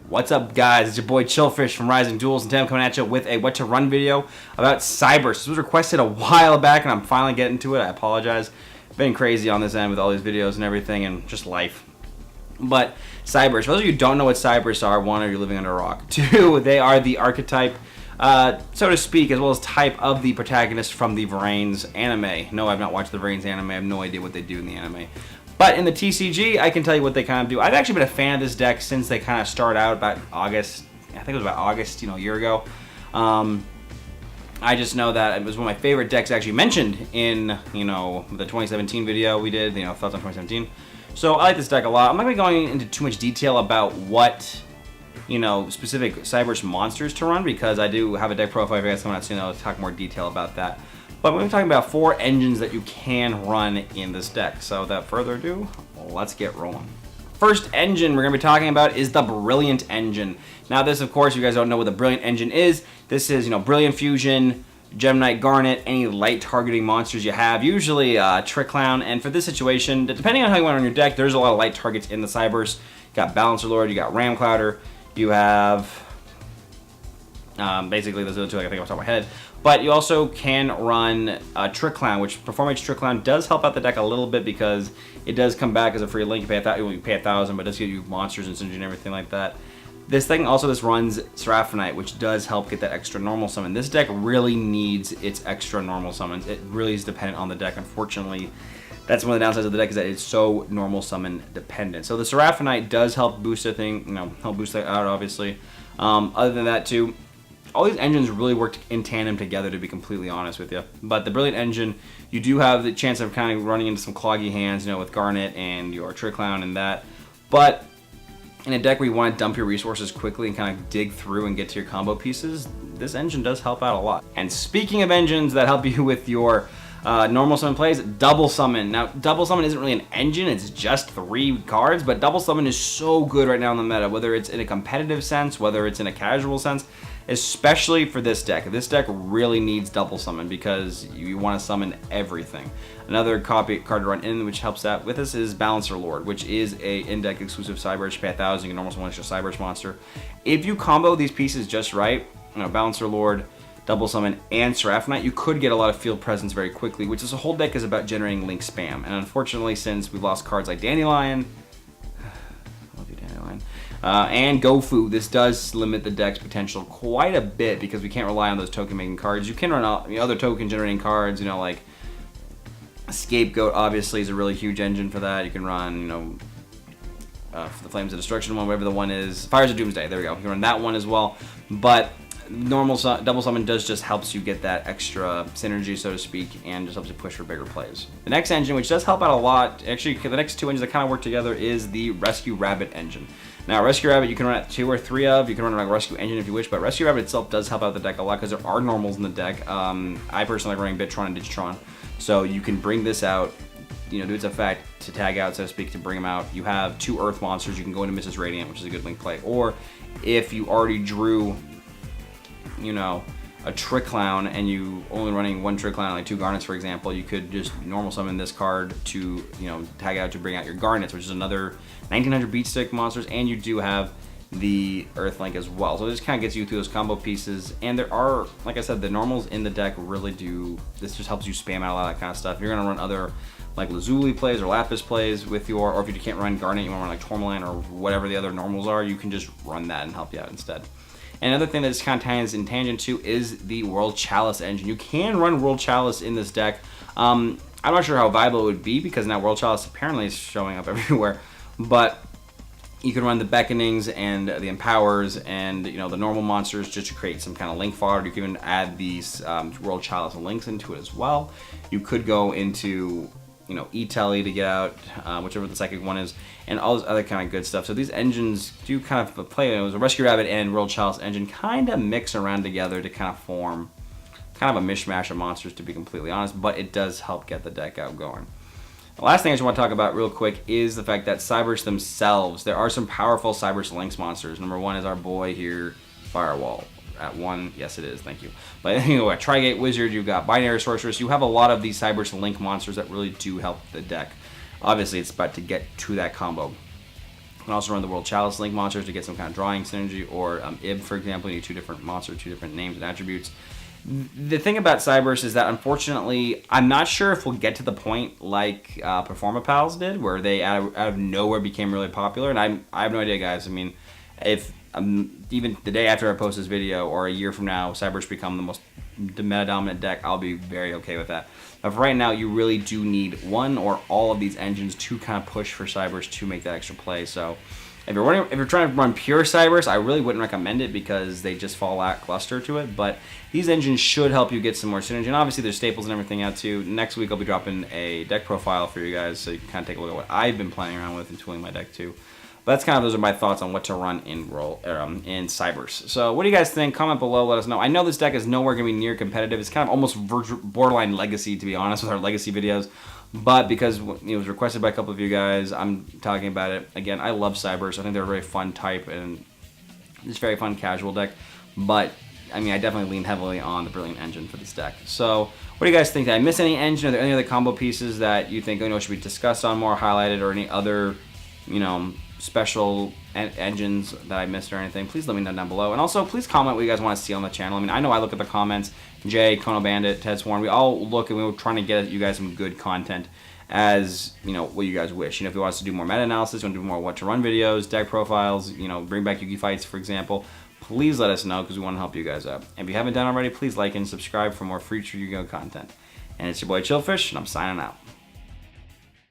What's up, guys? It's your boy Chillfish from Rising Duels, and today I'm coming at you with a what to run video about Cyberse. This was requested a while back, and I'm finally getting to it. I apologize. Been crazy on this end with all these videos and everything, and just life. But Cyberse, for those of you who don't know what Cyberse are, one, are you living under a rock? Two, they are the archetype, so to speak, as well as type of the protagonist from the Vrains anime. No, I've not watched the Vrains anime. I have no idea what they do in the anime. But in the TCG, I can tell you what they kind of do. I've actually been a fan of this deck since they kind of started out about August. I think it was about August, a year ago. I just know that it was one of my favorite decks actually mentioned in, the 2017 video we did, thoughts on 2017. So I like this deck a lot. I'm not going to be going into too much detail about what, specific Cyberse monsters to run, because I do have a deck profile for you guys coming out soon. I'll talk more detail about that. But we're talking about 4 engines that you can run in this deck. So without further ado, let's get rolling. First engine we're going to be talking about is the Brilliant Engine. Now this, of course, if you guys don't know what the Brilliant Engine is, this is, Brilliant Fusion, Gemini, Garnet, any light targeting monsters you have, usually Trick Clown. And for this situation, depending on how you want to run your deck, there's a lot of light targets in the Cyberse. You got Balancer Lord, you got Ram Clouder, you have basically those are the two I think off the top of my head. But you also can run Trick Clown, which Performance Trick Clown does help out the deck a little bit because it does come back as a free link. You pay $1,000, but it does give you monsters and synergy and everything like that. This runs Seraphonite, which does help get that extra normal summon. This deck really needs its extra normal summons. It really is dependent on the deck. Unfortunately, that's one of the downsides of the deck, is that it's so normal summon dependent. So the Seraphonite does help boost the thing, help boost that out, obviously. Other than that, too, all these engines really worked in tandem together, to be completely honest with you. But the Brilliant Engine, you do have the chance of kind of running into some cloggy hands, with Garnet and your Trick Clown and that. But in a deck where you want to dump your resources quickly and kind of dig through and get to your combo pieces, this engine does help out a lot. And speaking of engines that help you with your normal summon plays, Double Summon. Now, Double Summon isn't really an engine, it's just 3 cards, but Double Summon is so good right now in the meta, whether it's in a competitive sense, whether it's in a casual sense, especially for this deck. This deck really needs Double Summon because you want to summon everything. Another card to run in which helps out with this is Balancer Lord, which is a in-deck exclusive Cyberse. You pay 1,000, you can normal summon extra Cyberse monster. If you combo these pieces just right, Balancer Lord, Double Summon, and Seraphonite, you could get a lot of field presence very quickly, which this whole deck is about generating link spam. And unfortunately, since we've lost cards like Dandelion, and Gofu, this does limit the deck's potential quite a bit because we can't rely on those token-making cards. You can run other token-generating cards, like Scapegoat, obviously, is a really huge engine for that. You can run, the Flames of Destruction one, whatever the one is. Fires of Doomsday, there we go. You can run that one as well. But normal Double Summon just helps you get that extra synergy, so to speak, and just helps you push for bigger plays. The next engine, which does help out a lot, actually the next 2 engines that kind of work together, is the Rescue Rabbit engine. Now, Rescue Rabbit you can run at 2 or 3 of. You can run like Rescue Engine if you wish, but Rescue Rabbit itself does help out the deck a lot because there are normals in the deck. I personally like running Bitron and Digitron, so you can bring this out, do its effect to tag out, so to speak, to bring them out. You have 2 Earth monsters. You can go into Mrs. Radiant, which is a good link play, or if you already drew, a Trick Clown and you only running 1 Trick Clown, like 2 Garnets, for example, you could just normal summon this card to, tag out to bring out your Garnets, which is another 1900 beat stick monsters, and you do have the Earth Link as well. So this kind of gets you through those combo pieces, and there are, like I said, the normals in the deck really do, this just helps you spam out a lot of that kind of stuff. If you're going to run other like Lazuli plays or Lapis plays with or if you can't run Garnet, you want to run like Tourmaline or whatever the other normals are, you can just run that and help you out instead. And another thing that's kind of ties in tangent to is the World Chalice engine. You can run World Chalice in this deck. I'm not sure how viable it would be because now World Chalice apparently is showing up everywhere. But you can run the Beckonings and the Empowers and the normal monsters just to create some kind of link fodder. You can even add these World Chalice links into it as well. You could go into E-Telly to get out, whichever the second one is, and all this other kind of good stuff. So these engines do kind of play, it was a Rescue Rabbit and World Chalice engine kind of mix around together to kind of form kind of a mishmash of monsters, to be completely honest, but it does help get the deck out going. The last thing I just want to talk about real quick is the fact that Cyberse themselves, there are some powerful Cyberse Lynx monsters. Number 1 is our boy here, Firewall. At 1, yes it is, thank you. But anyway, Trigate Wizard, you've got Binary Sorceress, you have a lot of these Cyberse Link monsters that really do help the deck. Obviously, it's about to get to that combo. You can also run the World Chalice Link monsters to get some kind of drawing synergy, or IB, for example, you need 2 different monsters, 2 different names and attributes. The thing about Cyberse is that, unfortunately, I'm not sure if we'll get to the point like Performapals did, where they out of nowhere became really popular. And I have no idea, guys. I mean, if even the day after I post this video, or a year from now, Cyberse become the meta-dominant deck, I'll be very okay with that. But for right now, you really do need one or all of these engines to kind of push for Cyberse to make that extra play. So if you're trying to run pure Cyberse, I really wouldn't recommend it because they just fall lackluster to it. But these engines should help you get some more synergy. And obviously, there's staples and everything out too. Next week, I'll be dropping a deck profile for you guys, so you can kind of take a look at what I've been playing around with and tooling my deck too. But that's those are my thoughts on what to run in Cyberse. So what do you guys think? Comment below, let us know. I know this deck is nowhere going to be near competitive. It's kind of almost borderline legacy, to be honest, with our legacy videos. But because it was requested by a couple of you guys, I'm talking about it. Again, I love Cyberse. I think they're a very fun type and just very fun casual deck. But I mean, I definitely lean heavily on the Brilliant Engine for this deck. So what do you guys think? Did I miss any engine? Are there any other combo pieces that you think should be discussed on more, highlighted, or any other special engines that I missed or anything? Please let me know down below. And also, please comment what you guys want to see on the channel. I mean, I know I look at the comments. Jay, Kono Bandit, Ted Sworn, we all look and we're trying to get you guys some good content as, what you guys wish. If you want us to do more meta-analysis, you want to do more what to run videos, deck profiles, bring back Yugi fights, for example, please let us know because we want to help you guys out. And if you haven't done already, please like and subscribe for more future Yu-Gi-Oh content. And it's your boy Chillfish, and I'm signing out.